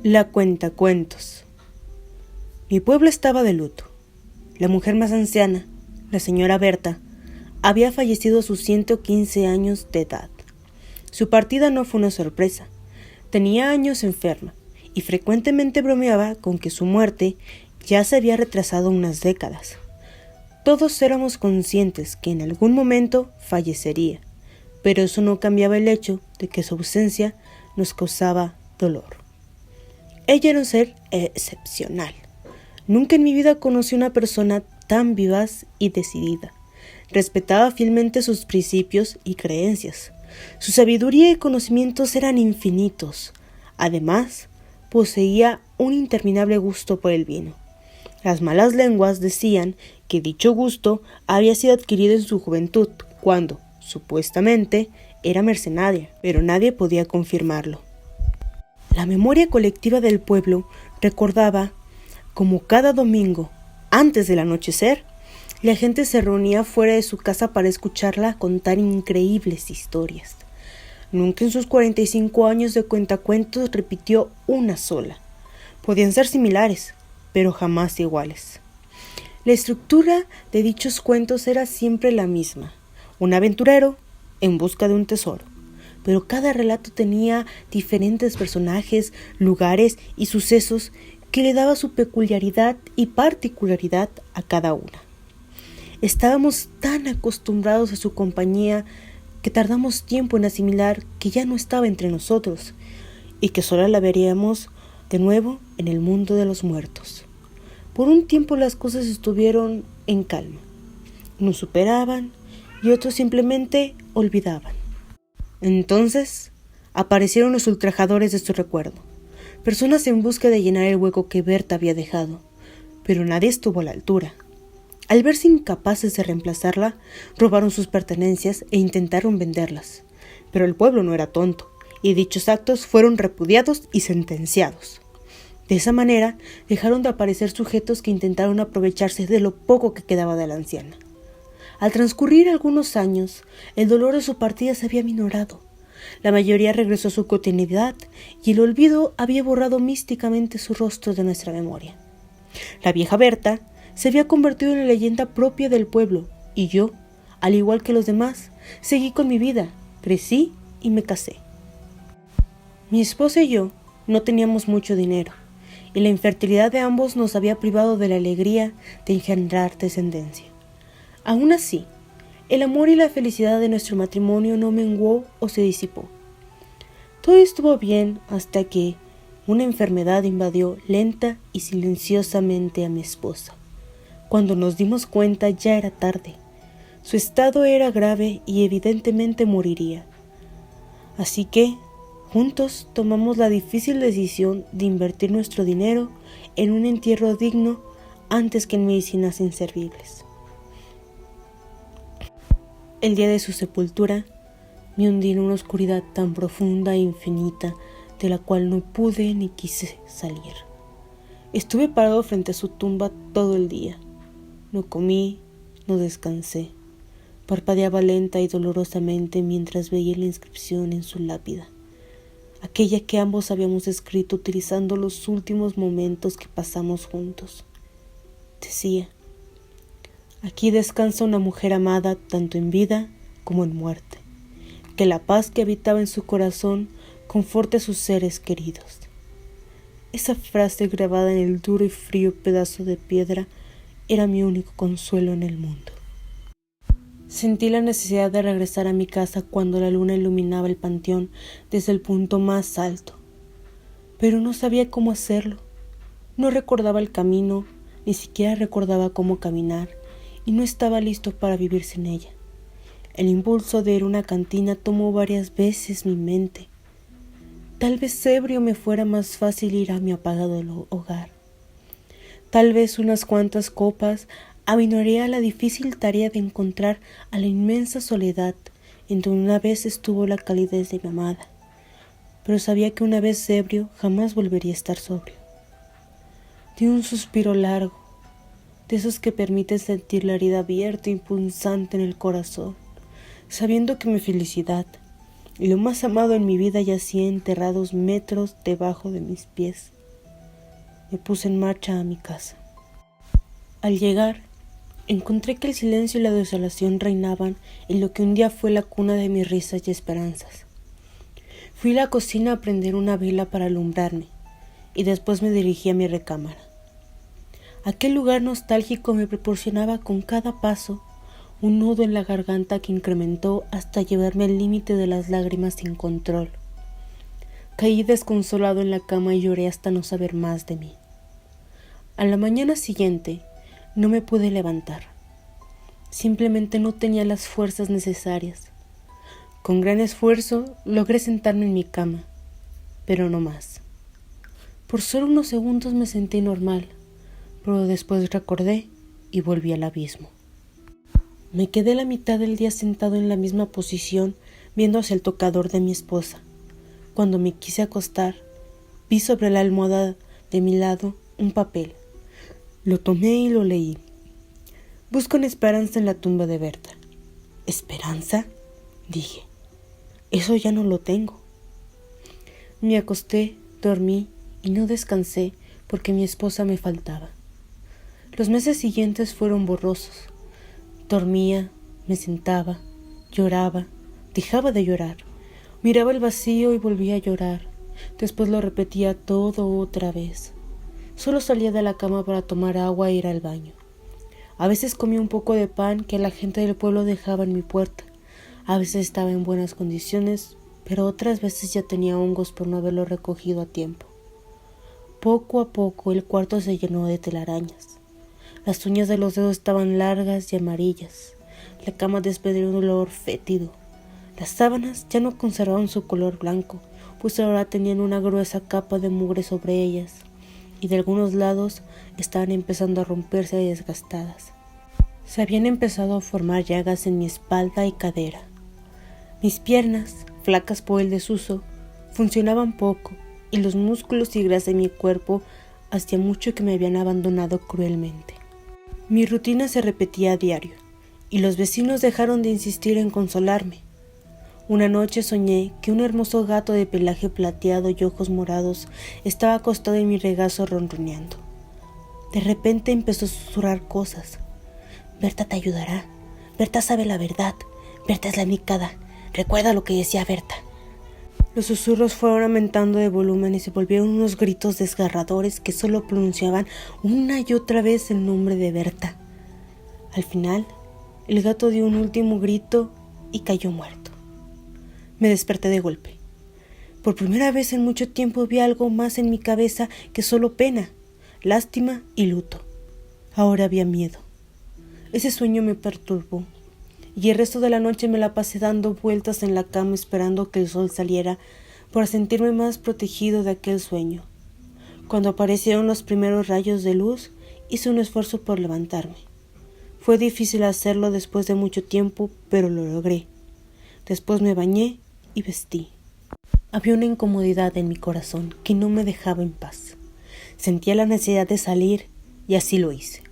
La cuentacuentos. Mi pueblo estaba de luto. La mujer más anciana, la señora Berta, había fallecido a sus 115 años de edad. Su partida no fue una sorpresa. Tenía años enferma y frecuentemente bromeaba con que su muerte ya se había retrasado unas décadas. Todos éramos conscientes que en algún momento fallecería, pero eso no cambiaba el hecho de que su ausencia nos causaba dolor. Ella era un ser excepcional. Nunca en mi vida conocí una persona tan vivaz y decidida. Respetaba fielmente sus principios y creencias. Su sabiduría y conocimientos eran infinitos. Además, poseía un interminable gusto por el vino. Las malas lenguas decían que dicho gusto había sido adquirido en su juventud, cuando, supuestamente, era mercenaria, pero nadie podía confirmarlo. La memoria colectiva del pueblo recordaba como cada domingo, antes del anochecer, la gente se reunía fuera de su casa para escucharla contar increíbles historias. Nunca en sus 45 años de cuentacuentos repitió una sola. Podían ser similares, pero jamás iguales. La estructura de dichos cuentos era siempre la misma: un aventurero en busca de un tesoro. Pero cada relato tenía diferentes personajes, lugares y sucesos que le daba su peculiaridad y particularidad a cada una. Estábamos tan acostumbrados a su compañía que tardamos tiempo en asimilar que ya no estaba entre nosotros y que solo la veríamos de nuevo en el mundo de los muertos. Por un tiempo las cosas estuvieron en calma. Unos superaban y otros simplemente olvidaban. Entonces aparecieron los ultrajadores de su recuerdo, personas en busca de llenar el hueco que Berta había dejado, pero nadie estuvo a la altura. Al verse incapaces de reemplazarla, robaron sus pertenencias e intentaron venderlas, pero el pueblo no era tonto, y dichos actos fueron repudiados y sentenciados. De esa manera, dejaron de aparecer sujetos que intentaron aprovecharse de lo poco que quedaba de la anciana. Al transcurrir algunos años, el dolor de su partida se había minorado. La mayoría regresó a su cotidianidad y el olvido había borrado místicamente su rostro de nuestra memoria. La vieja Berta se había convertido en la leyenda propia del pueblo y yo, al igual que los demás, seguí con mi vida, crecí y me casé. Mi esposa y yo no teníamos mucho dinero y la infertilidad de ambos nos había privado de la alegría de engendrar descendencia. Aún así, el amor y la felicidad de nuestro matrimonio no menguó o se disipó. Todo estuvo bien hasta que una enfermedad invadió lenta y silenciosamente a mi esposa. Cuando nos dimos cuenta ya era tarde. Su estado era grave y evidentemente moriría. Así que, juntos tomamos la difícil decisión de invertir nuestro dinero en un entierro digno antes que en medicinas inservibles. El día de su sepultura, me hundí en una oscuridad tan profunda e infinita de la cual no pude ni quise salir. Estuve parado frente a su tumba todo el día. No comí, no descansé. Parpadeaba lenta y dolorosamente mientras veía la inscripción en su lápida, aquella que ambos habíamos escrito utilizando los últimos momentos que pasamos juntos. Decía: aquí descansa una mujer amada tanto en vida como en muerte. Que la paz que habitaba en su corazón conforte a sus seres queridos. Esa frase grabada en el duro y frío pedazo de piedra era mi único consuelo en el mundo. Sentí la necesidad de regresar a mi casa cuando la luna iluminaba el panteón desde el punto más alto, pero no sabía cómo hacerlo. No recordaba el camino, ni siquiera recordaba cómo caminar, y no estaba listo para vivir sin ella. El impulso de ir a una cantina tomó varias veces mi mente. Tal vez ebrio me fuera más fácil ir a mi apagado hogar. Tal vez unas cuantas copas aminoraría la difícil tarea de encontrar a la inmensa soledad en donde una vez estuvo la calidez de mi amada. Pero sabía que una vez ebrio jamás volvería a estar sobrio. Di un suspiro largo, de esos que permiten sentir la herida abierta y punzante en el corazón, sabiendo que mi felicidad, y lo más amado en mi vida yacía enterrados metros debajo de mis pies. Me puse en marcha a mi casa. Al llegar, encontré que el silencio y la desolación reinaban en lo que un día fue la cuna de mis risas y esperanzas. Fui a la cocina a prender una vela para alumbrarme, y después me dirigí a mi recámara. Aquel lugar nostálgico me proporcionaba con cada paso un nudo en la garganta que incrementó hasta llevarme al límite de las lágrimas sin control. Caí desconsolado en la cama y lloré hasta no saber más de mí. A la mañana siguiente no me pude levantar. Simplemente no tenía las fuerzas necesarias. Con gran esfuerzo logré sentarme en mi cama, pero no más. Por solo unos segundos me sentí normal, pero después recordé y volví al abismo. Me quedé la mitad del día sentado en la misma posición, viendo hacia el tocador de mi esposa. Cuando me quise acostar, vi sobre la almohada de mi lado un papel. Lo tomé y lo leí. Busco una esperanza en la tumba de Berta. ¿Esperanza?, dije. Eso ya no lo tengo. Me acosté, dormí y no descansé porque mi esposa me faltaba. Los meses siguientes fueron borrosos. Dormía, me sentaba, lloraba, dejaba de llorar, miraba el vacío y volvía a llorar. Después lo repetía todo otra vez. Solo salía de la cama para tomar agua e ir al baño. A veces comía un poco de pan que la gente del pueblo dejaba en mi puerta. A veces estaba en buenas condiciones, pero otras veces ya tenía hongos por no haberlo recogido a tiempo. Poco a poco el cuarto se llenó de telarañas. Las uñas de los dedos estaban largas y amarillas. La cama despedía un olor fétido. Las sábanas ya no conservaban su color blanco, pues ahora tenían una gruesa capa de mugre sobre ellas, y de algunos lados estaban empezando a romperse y desgastadas. Se habían empezado a formar llagas en mi espalda y cadera. Mis piernas, flacas por el desuso, funcionaban poco, y los músculos y grasa de mi cuerpo hacía mucho que me habían abandonado cruelmente. Mi rutina se repetía a diario, y los vecinos dejaron de insistir en consolarme. Una noche soñé que un hermoso gato de pelaje plateado y ojos morados estaba acostado en mi regazo ronroneando. De repente empezó a susurrar cosas. Berta te ayudará. Berta sabe la verdad. Berta es la indicada. Recuerda lo que decía Berta. Los susurros fueron aumentando de volumen y se volvieron unos gritos desgarradores que solo pronunciaban una y otra vez el nombre de Berta. Al final, el gato dio un último grito y cayó muerto. Me desperté de golpe. Por primera vez en mucho tiempo vi algo más en mi cabeza que solo pena, lástima y luto. Ahora había miedo. Ese sueño me perturbó, y el resto de la noche me la pasé dando vueltas en la cama esperando que el sol saliera para sentirme más protegido de aquel sueño. Cuando aparecieron los primeros rayos de luz, hice un esfuerzo por levantarme. Fue difícil hacerlo después de mucho tiempo, pero lo logré. Después me bañé y vestí. Había una incomodidad en mi corazón que no me dejaba en paz. Sentía la necesidad de salir y así lo hice.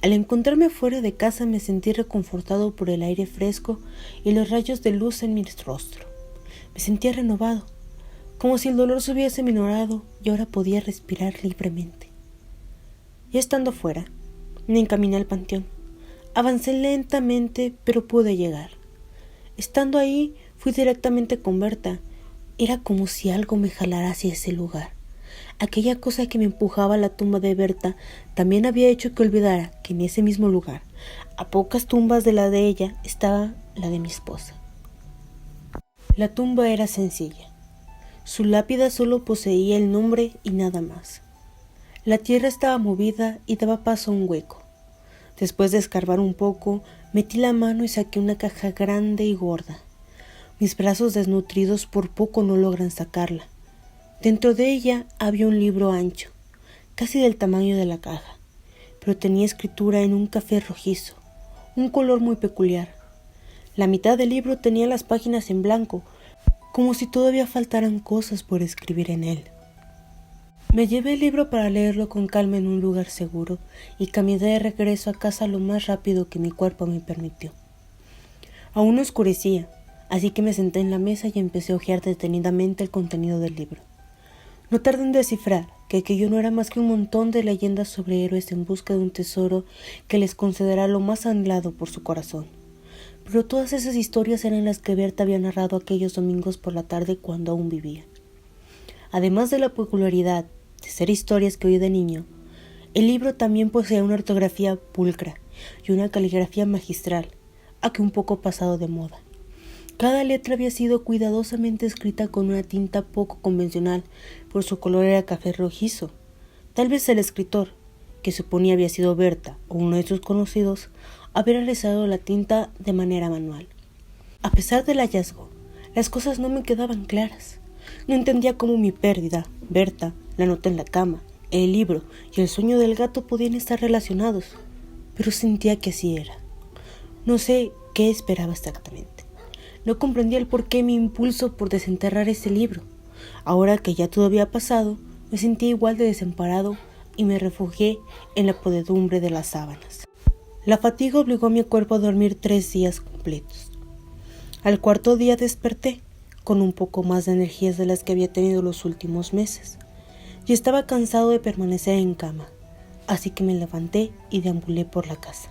Al encontrarme fuera de casa me sentí reconfortado por el aire fresco y los rayos de luz en mi rostro. Me sentía renovado, como si el dolor se hubiese minorado y ahora podía respirar libremente. Ya estando fuera, me encaminé al panteón. Avancé lentamente, pero pude llegar. Estando ahí, fui directamente con Berta. Era como si algo me jalara hacia ese lugar. Aquella cosa que me empujaba a la tumba de Berta también había hecho que olvidara que en ese mismo lugar, a pocas tumbas de la de ella, estaba la de mi esposa. La tumba era sencilla. Su lápida solo poseía el nombre y nada más. La tierra estaba movida y daba paso a un hueco. Después de escarbar un poco, metí la mano y saqué una caja grande y gorda. Mis brazos desnutridos por poco no logran sacarla. Dentro de ella había un libro ancho, casi del tamaño de la caja, pero tenía escritura en un café rojizo, un color muy peculiar. La mitad del libro tenía las páginas en blanco, como si todavía faltaran cosas por escribir en él. Me llevé el libro para leerlo con calma en un lugar seguro y caminé de regreso a casa lo más rápido que mi cuerpo me permitió. Aún no oscurecía, así que me senté en la mesa y empecé a hojear detenidamente el contenido del libro. No tardé en descifrar que aquello no era más que un montón de leyendas sobre héroes en busca de un tesoro que les concederá lo más anhelado por su corazón. Pero todas esas historias eran las que Berta había narrado aquellos domingos por la tarde cuando aún vivía. Además de la peculiaridad de ser historias que oí de niño, el libro también poseía una ortografía pulcra y una caligrafía magistral, aunque un poco pasado de moda. Cada letra había sido cuidadosamente escrita con una tinta poco convencional, por su color era café rojizo. Tal vez el escritor, que suponía había sido Berta o uno de sus conocidos, había realizado la tinta de manera manual. A pesar del hallazgo, las cosas no me quedaban claras. No entendía cómo mi pérdida, Berta, la nota en la cama, el libro y el sueño del gato podían estar relacionados, pero sentía que así era. No sé qué esperaba exactamente. No comprendía el porqué mi impulso por desenterrar ese libro. Ahora que ya todo había pasado, me sentía igual de desamparado y me refugié en la podredumbre de las sábanas. La fatiga obligó a mi cuerpo a dormir 3 días completos. Al cuarto día desperté, con un poco más de energías de las que había tenido los últimos meses, y estaba cansado de permanecer en cama, así que me levanté y deambulé por la casa.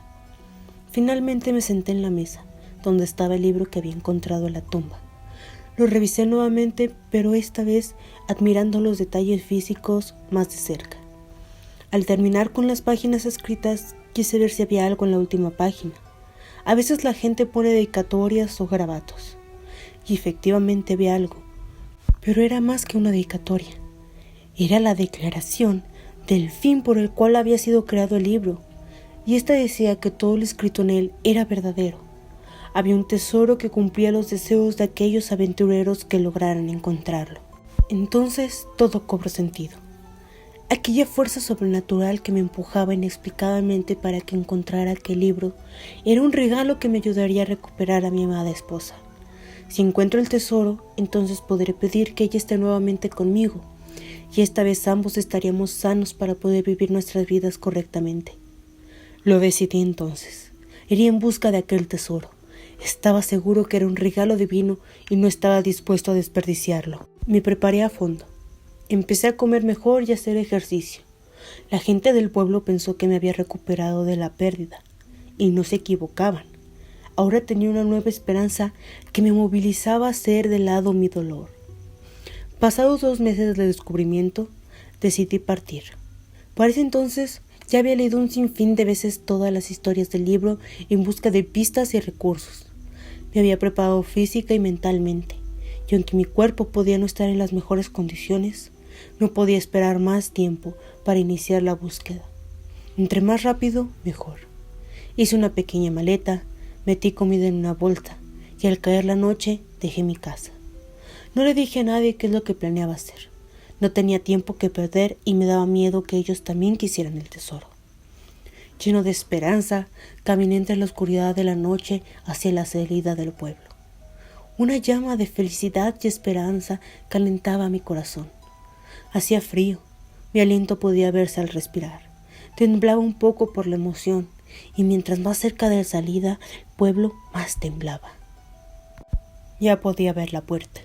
Finalmente me senté en la mesa, donde estaba el libro que había encontrado en la tumba. Lo revisé nuevamente, pero esta vez admirando los detalles físicos más de cerca. Al terminar con las páginas escritas, quise ver si había algo en la última página. A veces la gente pone dedicatorias o garabatos, y efectivamente había algo, pero era más que una dedicatoria. Era la declaración del fin por el cual había sido creado el libro, y esta decía que todo lo escrito en él era verdadero. Había un tesoro que cumplía los deseos de aquellos aventureros que lograran encontrarlo. Entonces todo cobró sentido. Aquella fuerza sobrenatural que me empujaba inexplicablemente para que encontrara aquel libro era un regalo que me ayudaría a recuperar a mi amada esposa. Si encuentro el tesoro, entonces podré pedir que ella esté nuevamente conmigo, y esta vez ambos estaríamos sanos para poder vivir nuestras vidas correctamente. Lo decidí entonces. Iría en busca de aquel tesoro. Estaba seguro que era un regalo divino y no estaba dispuesto a desperdiciarlo. Me preparé a fondo. Empecé a comer mejor y a hacer ejercicio. La gente del pueblo pensó que me había recuperado de la pérdida, y no se equivocaban. Ahora tenía una nueva esperanza que me movilizaba a hacer de lado mi dolor. Pasados 2 meses del descubrimiento, decidí partir. Para ese entonces ya había leído un sinfín de veces todas las historias del libro en busca de pistas y recursos. Me había preparado física y mentalmente, y aunque mi cuerpo podía no estar en las mejores condiciones, no podía esperar más tiempo para iniciar la búsqueda. Entre más rápido, mejor. Hice una pequeña maleta, metí comida en una bolsa, y al caer la noche dejé mi casa. No le dije a nadie qué es lo que planeaba hacer. No tenía tiempo que perder y me daba miedo que ellos también quisieran el tesoro. Lleno de esperanza, caminé entre la oscuridad de la noche hacia la salida del pueblo. Una llama de felicidad y esperanza calentaba mi corazón. Hacía frío, mi aliento podía verse al respirar. Temblaba un poco por la emoción, y mientras más cerca de la salida, el pueblo más temblaba. Ya podía ver la puerta.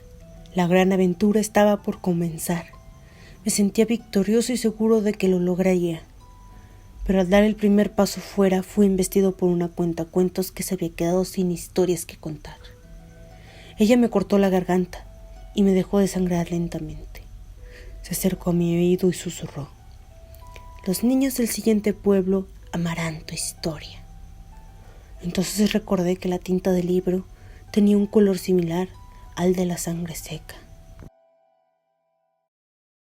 La gran aventura estaba por comenzar. Me sentía victorioso y seguro de que lo lograría. Pero al dar el primer paso fuera, fui embestido por una cuentacuentos que se había quedado sin historias que contar. Ella me cortó la garganta y me dejó desangrar lentamente. Se acercó a mi oído y susurró: «Los niños del siguiente pueblo amarán tu historia». Entonces recordé que la tinta del libro tenía un color similar al de la sangre seca.